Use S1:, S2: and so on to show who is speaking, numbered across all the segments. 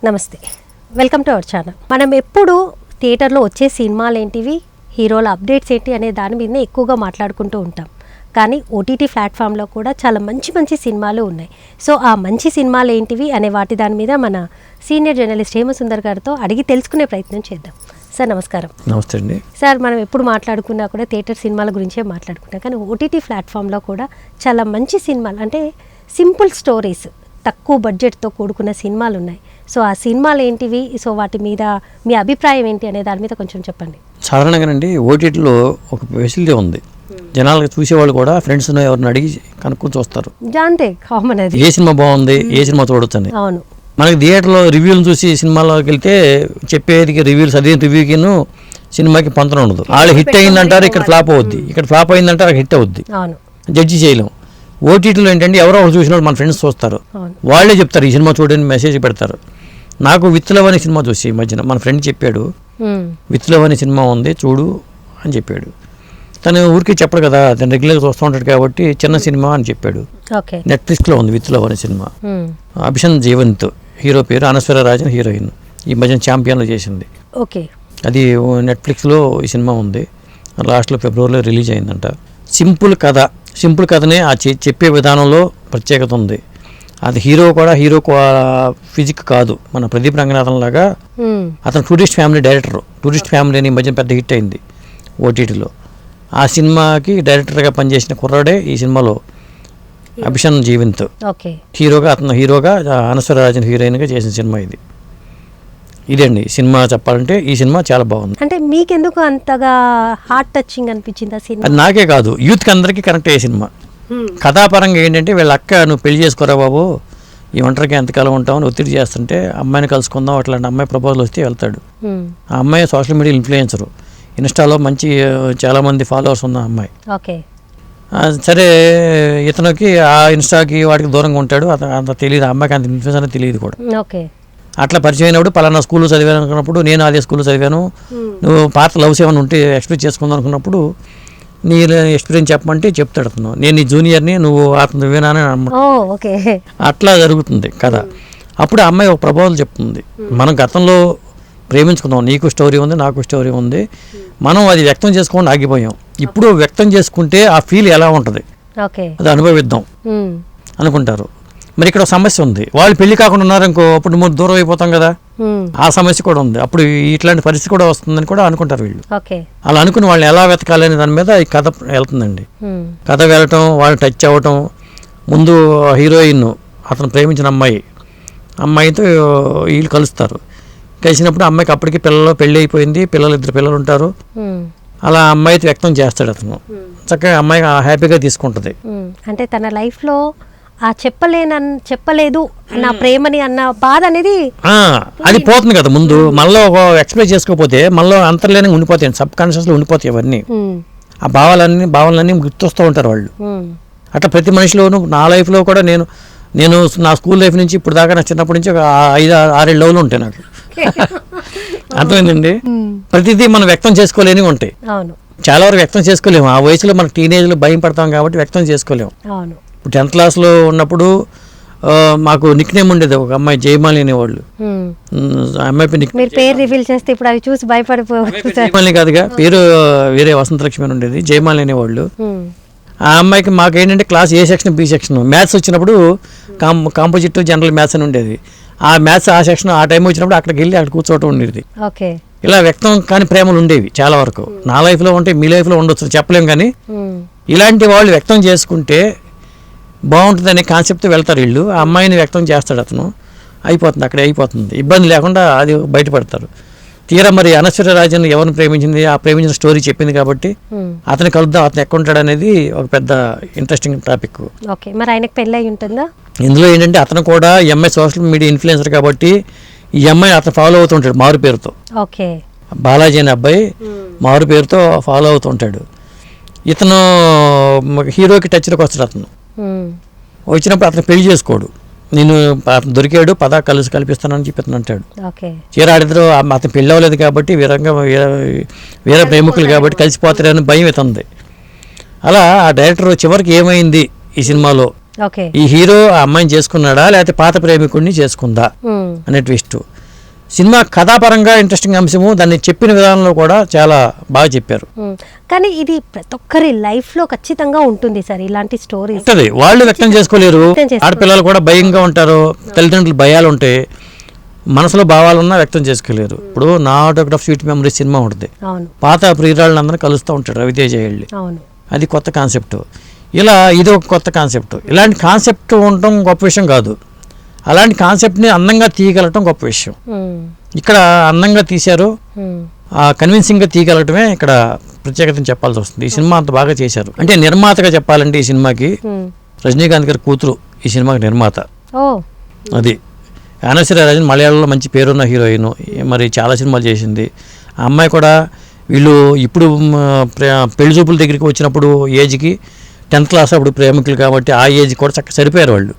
S1: నమస్తే, welcome to our channel. మనం ఎప్పుడు థియేటర్లో వచ్చే సినిమాలు ఏంటివి, హీరోల అప్డేట్స్ ఏంటి అనే దాని మీదనే ఎక్కువగా మాట్లాడుకుంటూ ఉంటాం. కానీ ఓటీటీ ప్లాట్ఫామ్లో కూడా చాలా మంచి మంచి సినిమాలు ఉన్నాయి. సో ఆ మంచి సినిమాలు ఏంటివి అనే వాటి దాని మీద మన సీనియర్ జర్నలిస్ట్ హేమసుందర్ గారితో అడిగి తెలుసుకునే ప్రయత్నం చేద్దాం. సార్ నమస్కారం.
S2: నమస్తే అండి.
S1: సార్, మనం ఎప్పుడు మాట్లాడుకున్నా కూడా థియేటర్ సినిమాల గురించే మాట్లాడుకుంటాం. కానీ ఓటీటీ ప్లాట్ఫామ్లో కూడా చాలా మంచి సినిమాలు, అంటే సింపుల్ స్టోరీస్, తక్కువ బడ్జెట్తో కూడుకున్న సినిమాలు ఉన్నాయి. సో ఆ సినిమాలు ఏంటివి, సో వాటి మీద మీ అభిప్రాయం ఏంటి అనే దాని మీద కొంచెం చెప్పండి.
S2: సాధారణంగానండి ఓటీటీలో ఒక ఫెసిలిటీ ఉంది. జనాలు చూసేవాళ్ళు కూడా ఫ్రెండ్స్ ఎవరిని అడిగి కనుక్కొని చూస్తారు.
S1: అంతే, కామన్ అది.
S2: ఏ సినిమా బాగుంది, ఏ సినిమా చూడొచ్చు అని.
S1: అవును.
S2: మనకి థియేటర్లో రివ్యూలు చూసి సినిమాలోకి వెళ్తే చెప్పేది రివ్యూలు చదివిన రివ్యూకిను సినిమాకి పొంతన ఉండదు. వాళ్ళు హిట్ అయిందంటారు, ఇక్కడ ఫ్లాప్ అవుద్ది, ఇక్కడ ఫ్లాప్ అయిందంటారు, అక్కడ హిట్ అవుద్ది.
S1: అవును.
S2: జడ్జి చేయలేం. ఓటీటీలో ఏంటంటే ఎవరో ఒకరు చూసిన వాళ్ళు మన ఫ్రెండ్స్ చూస్తారు, వాళ్ళే చెప్తారు ఈ సినిమా చూడని మెసేజ్ పెడతారు. నాకు విత్ లవ్ అనే సినిమా చూసి ఈ మధ్యన మన ఫ్రెండ్ చెప్పాడు, విత్ లవ్ అనే సినిమా ఉంది చూడు అని చెప్పాడు. తను ఊరికి చెప్పడు కదా, తను రెగ్యులర్గా చూస్తూ ఉంటాడు కాబట్టి చిన్న సినిమా అని చెప్పాడు. నెట్ఫ్లిక్స్లో ఉంది విత్ లవ్ అనే సినిమా. అభిషన్ జీవంత్ హీరో పేరు, అనస్వర రాజన్ హీరోయిన్. ఈ మధ్యన ఛాంపియన్లో చేసింది.
S1: ఓకే. అది
S2: నెట్ఫ్లిక్స్లో ఈ సినిమా ఉంది. లాస్ట్లో ఫిబ్రవరిలో రిలీజ్ అయిందంట. సింపుల్ కథ, సింపుల్ కథనే ఆ చెప్పే విధానంలో ప్రత్యేకత ఉంది. అది హీరో ఫిజిక్ కాదు, మన ప్రదీప్ రంగనాథన్ లాగా. అతను tourist family director. Tourist family అని మధ్య పెద్ద హిట్ అయింది ఓటీటీలో. ఆ సినిమాకి డైరెక్టర్గా పనిచేసిన కుర్రాడే ఈ సినిమాలో అభిషన్ జీవంత్. హీరోగా అనస్వర రాజన్ హీరోయిన్గా చేసిన సినిమా ఇది. ఇదండి సినిమా చెప్పాలంటే. ఈ సినిమా చాలా బాగుంది.
S1: అంటే మీకెందుకు అంతగా హార్ట్ టచింగ్ అనిపించింది ఆ సినిమా?
S2: అది నాకే కాదు, యూత్కి అందరికీ కనెక్ట్ అయ్యే సినిమా. కథాపరంగా ఏంటంటే వీళ్ళ అక్క, నువ్వు పెళ్లి చేసుకోరా బాబు, ఈ ఒంటరికి ఎంతకాలం ఉంటామని ఒత్తిడి చేస్తుంటే అమ్మాయిని కలుసుకుందాం అట్లాంటి అమ్మాయి ప్రపోజల్ వస్తే వెళ్తాడు. ఆ అమ్మాయి సోషల్ మీడియా ఇన్ఫ్లుయెన్సరు, ఇన్స్టాలో మంచి చాలామంది ఫాలోవర్స్ ఉన్న అమ్మాయి. సరే, ఇతనికి ఆ ఇన్స్టాకి వాటికి దూరంగా ఉంటాడు. అంత తెలియదు, ఆ అమ్మాయికి అంత ఇన్ఫ్లుయెన్స్ అనేది తెలియదు కూడా. అట్లా పరిచయం అయినప్పుడు పలానా స్కూల్లో చదివాను అనుకున్నప్పుడు, నేను అదే స్కూల్లో చదివాను, నువ్వు పాత లవ్స్ ఏమైనా ఉంటే ఎక్స్ప్రెస్ చేసుకుందాం అనుకున్నప్పుడు నీ ఎక్స్పీరియన్స్ చెప్పమంటే చెప్తాడు అతను. నేను నీ జూనియర్ని, నువ్వు అతను వినానని అన్నమాట. అట్లా జరుగుతుంది కదా. అప్పుడు ఆ అమ్మాయి ఒక ప్రపోజల్ చెప్తుంది, మనం గతంలో ప్రేమించుకుందాం, నీకు స్టోరీ ఉంది, నాకు స్టోరీ ఉంది, మనం అది వ్యక్తం చేసుకోండి ఆగిపోయాం, ఇప్పుడు వ్యక్తం చేసుకుంటే ఆ ఫీల్ ఎలా ఉంటుంది అది అనుభవిద్దాం అనుకుంటారు. మరి ఇక్కడ సమస్య ఉంది, వాళ్ళు పెళ్లి కాకుండా ఉన్నారనుకో, అప్పుడు మనం దూరం అయిపోతాం కదా, ఆ సమస్య కూడా ఉంది. అప్పుడు ఇట్లాంటి పరిస్థితి కూడా వస్తుందని కూడా అనుకుంటారు వీళ్ళు. అలా అనుకుని వాళ్ళని ఎలా వెతకాలని దాని మీద ఈ కథ వెళ్తుందండి. కథ వెళ్ళటం, వాళ్ళని టచ్ అవ్వటం. ముందు హీరోయిన్ అతను ప్రేమించిన అమ్మాయితో వీళ్ళు కలుస్తారు. కలిసినప్పుడు అమ్మాయికి అప్పటికి పెళ్ళి అయిపోయింది, 2 పిల్లలు ఉంటారు. అలా అమ్మాయితో వ్యక్తం చేస్తాడు అతను. చక్కగా అమ్మాయి హ్యాపీగా తీసుకుంటుంది.
S1: అంటే తన లైఫ్లో ఆ చెప్పలేదు నా ప్రేమని అన్న బాధ అనేది
S2: అది పోతుంది కదా. ముందు మళ్ళీ ఎక్స్ప్రెస్ చేసుకోకపోతే మళ్ళీ అంతర్లేని ఉండిపోతాయి, సబ్ కాన్షియస్లో ఉండిపోతాయి అవన్నీ. ఆ భావాలన్నీ గుర్తొస్తూ ఉంటారు వాళ్ళు. అట్లా ప్రతి మనిషిలోనూ, నా లైఫ్లో కూడా నేను నా స్కూల్ లైఫ్ నుంచి ఇప్పుడు దాకా, నా చిన్నప్పటి నుంచి ఒక 5-6 లవ్లు ఉంటాయి నాకు. అర్థమైందండి. ప్రతిదీ మనం వ్యక్తం చేసుకోలేని ఉంటాయి. చాలా వరకు వ్యక్తం చేసుకోలేము. ఆ వయసులో మనకు టీనేజ్లో భయం పడతాం కాబట్టి వ్యక్తం చేసుకోలేము. ఇప్పుడు 10th క్లాస్లో ఉన్నప్పుడు మాకు నిక్ నేమ్ ఉండేది, ఒక అమ్మాయి జయమాలి అనేవాళ్ళు. అమ్మాయి
S1: పేరు రివీల్ చేస్తే ఇప్పుడు అవి చూసి భయపడిపోవాలి.
S2: జయమాలి కాదుగా, పేరు వేరే వసంతలక్ష్మి అని ఉండేది, జయమాలి అనేవాళ్ళు. ఆ అమ్మాయికి మాకేంటంటే క్లాస్ ఏ సెక్షన్, బి సెక్షన్. మ్యాథ్స్ వచ్చినప్పుడు కాంపోజిట్ జనరల్ మ్యాథ్స్ అని ఉండేది. ఆ మ్యాథ్స్ ఆ సెక్షన్ ఆ టైం వచ్చినప్పుడు అక్కడికి వెళ్ళి అక్కడ కూర్చోవటం ఉండేది. ఇలా వ్యక్తం కాని ప్రేమలు ఉండేవి చాలా వరకు. నా లైఫ్లో ఉంటే మీ లైఫ్లో ఉండొచ్చు చెప్పలేం, కానీ ఇలాంటి వాళ్ళు వ్యక్తం చేసుకుంటే బాగుంటుంది అనే కాన్సెప్ట్ వెళ్తారు వీళ్ళు. ఆ అమ్మాయిని వ్యక్తం చేస్తాడు అతను, అయిపోతుంది, అక్కడే అయిపోతుంది, ఇబ్బంది లేకుండా అది బయటపడతారు. తీరా మరి అనస్వర రాజన్ ఎవరిని ప్రేమించింది, ఆ ప్రేమించిన స్టోరీ చెప్పింది కాబట్టి అతను కలుద్దాం, అతను ఎక్కడ ఉంటాడు అనేది ఒక పెద్ద ఇంట్రెస్టింగ్ టాపిక్.
S1: మరి ఆయనకు పెళ్ళి అయి ఉంటుందా?
S2: ఇందులో ఏంటంటే అతను కూడా ఎంఐ సోషల్ మీడియా ఇన్ఫ్లుయెన్సర్ కాబట్టి ఈ అమ్మాయి అతను ఫాలో అవుతుంటాడు మారు పేరుతో. బాలాజీ అనే అబ్బాయి మారు పేరుతో ఫాలో అవుతుంటాడు. ఇతను హీరోకి టచ్లోకి వస్తాడు. అతను వచ్చినప్పుడు అతను పెళ్లి చేసుకోడు. నేను దొరికాడు, పద కల్పిస్తానని చెప్పి అతను అంటాడు. చీరాడిద్దరు అతను పెళ్ళి అవ్వలేదు కాబట్టి, వేరే ప్రేమికులు కాబట్టి కలిసిపోతారని భయం ఇతంది. అలా ఆ డైరెక్టర్ చివరికి ఏమైంది ఈ సినిమాలో
S1: ఓకే.
S2: ఈ హీరో ఆ అమ్మాయిని చేసుకున్నాడా లేకపోతే పాత ప్రేమికుడిని చేసుకుందా అనే ట్విస్ట్. సినిమా కథాపరంగా ఇంట్రెస్టింగ్ అంశము, దాన్ని చెప్పిన విధానంలో కూడా చాలా బాగా చెప్పారు.
S1: కానీ ఇది ప్రతి ఒక్కరి లైఫ్లో ఖచ్చితంగా ఉంటుంది సార్ ఇలాంటి స్టోరీస్.
S2: ఉంటుంది, వాళ్ళు వ్యక్తం చేసుకోలేరు. ఆడపిల్లలు కూడా భయంగా ఉంటారు, తల్లిదండ్రులు భయాలు ఉంటాయి, మనసులో భావాలున్నా వ్యక్తం చేసుకోలేరు. ఇప్పుడు నా ఆటోగ్రాఫ్ స్వీట్ మెమరీ సినిమా ఉంటుంది, పాత ప్రియురాళ్ళందరూ కలుస్తూ ఉంటాడు రవితేజ వెళ్ళి, అది కొత్త కాన్సెప్ట్. ఇలా ఇది ఒక కొత్త కాన్సెప్ట్. ఇలాంటి కాన్సెప్ట్ ఉండటం గొప్ప విషయం కాదు, అలాంటి కాన్సెప్ట్ని అందంగా తీయగలటం గొప్ప విషయం. ఇక్కడ అందంగా తీశారు, కన్విన్సింగ్గా తీయగలటమే ఇక్కడ ప్రత్యేకతని చెప్పాల్సి వస్తుంది. ఈ సినిమా అంత బాగా చేశారు. అంటే నిర్మాతగా చెప్పాలంటే ఈ సినిమాకి రజనీకాంత్ గారి కూతురు ఈ సినిమాకి నిర్మాత. అది అనశ్వర రాజన్, మలయాళంలో మంచి పేరున్న హీరోయిన్, మరి చాలా సినిమాలు చేసింది. ఆ అమ్మాయి కూడా వీళ్ళు ఇప్పుడు పెళ్లి చూపుల దగ్గరికి వచ్చినప్పుడు ఏజ్కి 10th క్లాస్ అప్పుడు ప్రేమికులు కాబట్టి ఆ ఏజ్ కూడా చక్కగా సరిపోయారు వాళ్ళు.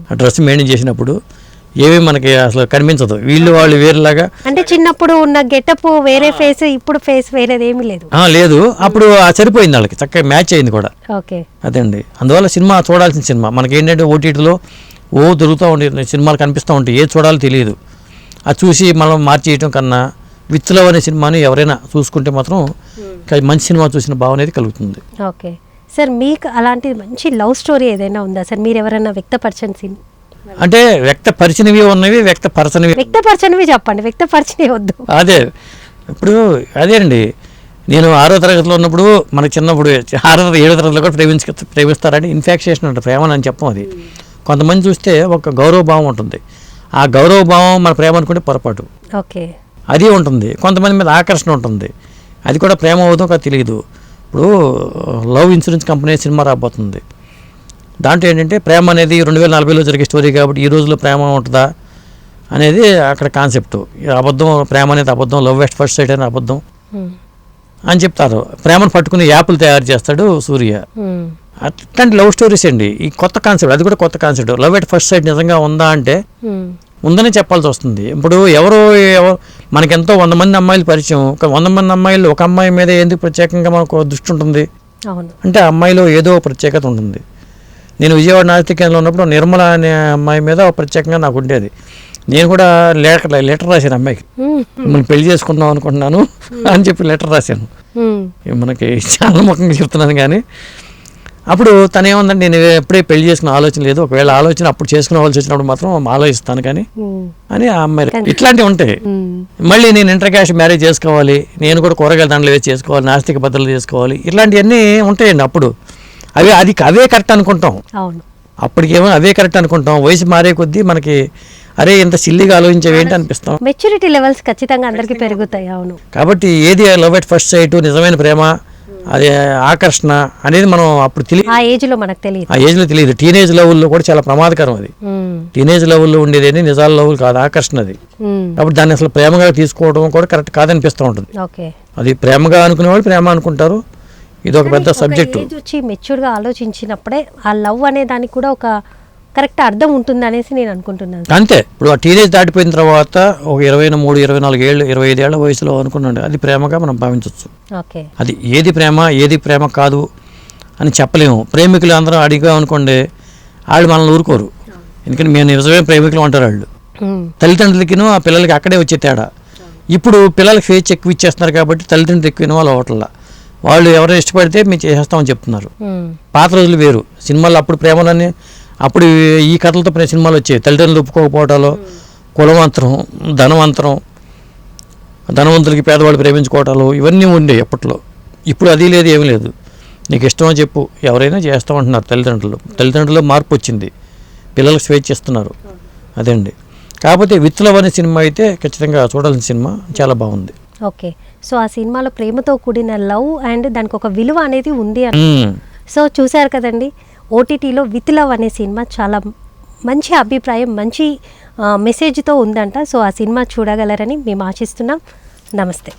S2: ఆ డ్రెస్ మెయింటైన్ చేసినప్పుడు ఏమీ మనకి అసలు కనిపించదు, వాళ్ళు వేరేలాగా.
S1: అంటే చిన్నప్పుడు ఉన్న గెటప్ వేరే ఫేస్, ఇప్పుడు ఫేస్ వేరేది ఏమీ లేదు.
S2: లేదు, అప్పుడు సరిపోయింది వాళ్ళకి, చక్కగా మ్యాచ్ అయింది కూడా. అదండి, అందువల్ల సినిమా చూడాల్సిన సినిమా. మనకి ఏంటంటే ఓటీటీలో దొరుకుతూ ఉండే సినిమాలు కనిపిస్తూ ఉంటాయి, ఏది చూడాలో తెలియదు. అది చూసి మనం మార్చేయటం కన్నా విత్ లవ్ అనే సినిమాని ఎవరైనా చూసుకుంటే మాత్రం మంచి సినిమా చూసిన భావన అనేది కలుగుతుంది.
S1: ఓకే సార్, మీకు అలాంటి మంచి లవ్ స్టోరీ ఏదైనా ఉందా సార్? మీరు ఎవరైనా వ్యక్తపరచని సినిమా
S2: అంటే వ్యక్తపరిచినవి ఉన్నవి, వ్యక్తపరచనివి చెప్పండి, వ్యక్తపరిచినవి వద్దు. అదే ఇప్పుడు అదేనండి, నేను 6వ తరగతిలో ఉన్నప్పుడు, మనకి చిన్నప్పుడు 6వ 7వ తరగతిలో కూడా ప్రేమిస్తారని ఇన్ఫాక్చుయేషన్ అంటే ప్రేమ అని చెప్పం. అది కొంతమంది చూస్తే ఒక గౌరవభావం ఉంటుంది, ఆ గౌరవభావం మన ప్రేమ అనుకుంటే పొరపాటు.
S1: ఓకే,
S2: అది ఉంటుంది. కొంతమంది మీద ఆకర్షణ ఉంటుంది, అది కూడా ప్రేమ అవుతుందో కదా తెలియదు. ఇప్పుడు లవ్ ఇన్సూరెన్స్ కంపెనీ సినిమా రాబోతుంది, దాంట్లో ఏంటంటే ప్రేమ అనేది 2040లో జరిగే స్టోరీ కాబట్టి ఈ రోజుల్లో ప్రేమ ఉంటుందా అనేది అక్కడ కాన్సెప్ట్. అబద్ధం, ప్రేమ అనేది అబద్ధం, లవ్ ఎట్ ఫస్ట్ సైట్ అనేది అబద్ధం అని చెప్తారు. ప్రేమను పట్టుకుని యాప్లు తయారు చేస్తాడు సూర్య. అట్లాంటి లవ్ స్టోరీస్ అండి ఈ కొత్త కాన్సెప్ట్, అది కూడా కొత్త concept. Love at first sight నిజంగా ఉందా అంటే ఉందని చెప్పాల్సి వస్తుంది. ఇప్పుడు ఎవరు మనకెంతో 100 మంది అమ్మాయిలు పరిచయం, 100 మంది అమ్మాయిలు ఒక అమ్మాయి మీద ఎందుకు ప్రత్యేకంగా మనకు దృష్టి ఉంటుంది అంటే ఆ అమ్మాయిలో ఏదో ప్రత్యేకత ఉంటుంది. నేను విజయవాడ నాగరిక కేంద్రంలో ఉన్నప్పుడు నిర్మల అనే అమ్మాయి మీద ప్రత్యేకంగా నాకు ఉండేది. నేను కూడా లెటర్ రాశాను అమ్మాయికి, మిమ్మల్ని పెళ్లి చేసుకుందాం అనుకుంటున్నాను అని చెప్పి లెటర్ రాశాను. మనకి చాలా ముఖంగా చెప్తున్నాను కానీ అప్పుడు తను ఏమందంటే నేను ఎప్పుడే పెళ్లి చేసుకునే ఆలోచన లేదు, ఒకవేళ ఆలోచన అప్పుడు చేసుకునేవాల్సి వచ్చినప్పుడు మాత్రం ఆలోచిస్తాను కానీ అని ఆ అమ్మాయి. ఇట్లాంటివి ఉంటాయి. మళ్ళీ నేను ఇంటర్ క్యాస్ట్ మ్యారేజ్ చేసుకోవాలి, నేను కూడా కూరగాయల దాంట్లో వేసి చేసుకోవాలి, నాస్తిక భద్రతలు చేసుకోవాలి, ఇట్లాంటివన్నీ ఉంటాయండి. అప్పుడు అవే కరెక్ట్ అనుకుంటాం, అప్పటికేమో అవే కరెక్ట్ అనుకుంటాం. వయసు మారే కొద్దీ మనకి అరే ఇంత సిల్లీగా ఆలోచించేవేంటి అనిపిస్తాం.
S1: మెచ్యూరిటీ లెవెల్స్ ఖచ్చితంగా అందరికీ పెరుగుతాయి. అవును,
S2: కాబట్టి ఏది లవ్ ఎట్ ఫస్ట్ సైట్, నిజమైన ప్రేమ, అదే ఆకర్షణ అనేది మనం అప్పుడు తెలియదు,
S1: ఆ ఏజ్లో మనకు తెలియదు,
S2: ఆ ఏజ్లో తెలియదు. టీనేజ్ లెవెల్లో కూడా చాలా ప్రమాదకరం అది. టీనేజ్ లెవెల్లో ఉండేది నిజాల లెవెల్ కాదు, ఆకర్షణ అది. కాబట్టి దాన్ని అసలు ప్రేమగా తీసుకోవడం కూడా కరెక్ట్ కాదనిపిస్తూ ఉంటుంది. అది ప్రేమగా అనుకునే వాళ్ళు ప్రేమ అనుకుంటారు, ఇది ఒక పెద్ద సబ్జెక్టు.
S1: వచ్చి మెచ్యూర్గా ఆలోచించినప్పుడే ఆ లవ్ అనే దానికి కూడా ఒక కరెక్ట్ అర్థం ఉంటుంది అనేసి నేను అనుకుంటున్నాను.
S2: అంతే, ఇప్పుడు ఆ టీనేజ్ దాటిపోయిన తర్వాత ఒక 23, 24 ఏళ్ళు, 25 ఏళ్ల వయసులో అనుకున్నాడు, అది ప్రేమగా మనం భావించవచ్చు. అది ఏది ప్రేమ ఏది ప్రేమ కాదు అని చెప్పలేము. ప్రేమికులు అందరూ అడిగా అనుకోండి, వాళ్ళు మనల్ని ఊరుకోరు, ఎందుకంటే మేము నిజమే ప్రేమికులు అంటారు వాళ్ళు. తల్లిదండ్రులకిను ఆ పిల్లలకి అక్కడే వచ్చే తేడా. ఇప్పుడు పిల్లలకి స్వేచ్ఛ ఎక్కువ ఇచ్చేస్తున్నారు కాబట్టి తల్లిదండ్రులు ఎక్కువ ఇన్వాల్వ్ అవ్వట్లా, వాళ్ళు ఎవరైనా ఇష్టపడితే మేము చేసేస్తామని చెప్తున్నారు. పాత రోజులు వేరు, సినిమాలు అప్పుడు ప్రేమలన్నీ అప్పుడు ఈ కథలతో సినిమాలు వచ్చాయి. తల్లిదండ్రులు ఒప్పుకోకపోవటాలు, కులవంతరం, ధనవంతరం, ధనవంతులకి పేదవాళ్ళు ప్రేమించుకోవటాలు, ఇవన్నీ ఉండే అప్పట్లో. ఇప్పుడు అది లేదు, ఏమీ లేదు, నీకు ఇష్టమో చెప్పు, ఎవరైనా చేస్తామంటున్నారు తల్లిదండ్రులు మార్పు వచ్చింది, పిల్లలకు స్వేచ్ఛ ఇస్తున్నారు. అదండి, కాకపోతే విత్ లవ్ అనే సినిమా అయితే ఖచ్చితంగా చూడాల్సిన సినిమా, చాలా బాగుంది.
S1: ఓకే, సో ఆ సినిమాలో ప్రేమతో కూడిన లవ్ అండ్ దానికి ఒక విలువ అనేది ఉంది అని. సో చూశారు కదండి, ఓటీటీలో విత్ లవ్ అనే సినిమా చాలా మంచి అభిప్రాయం, మంచి మెసేజ్తో ఉందంట. సో ఆ సినిమా చూడగలరని మేము ఆశిస్తున్నాం. నమస్తే.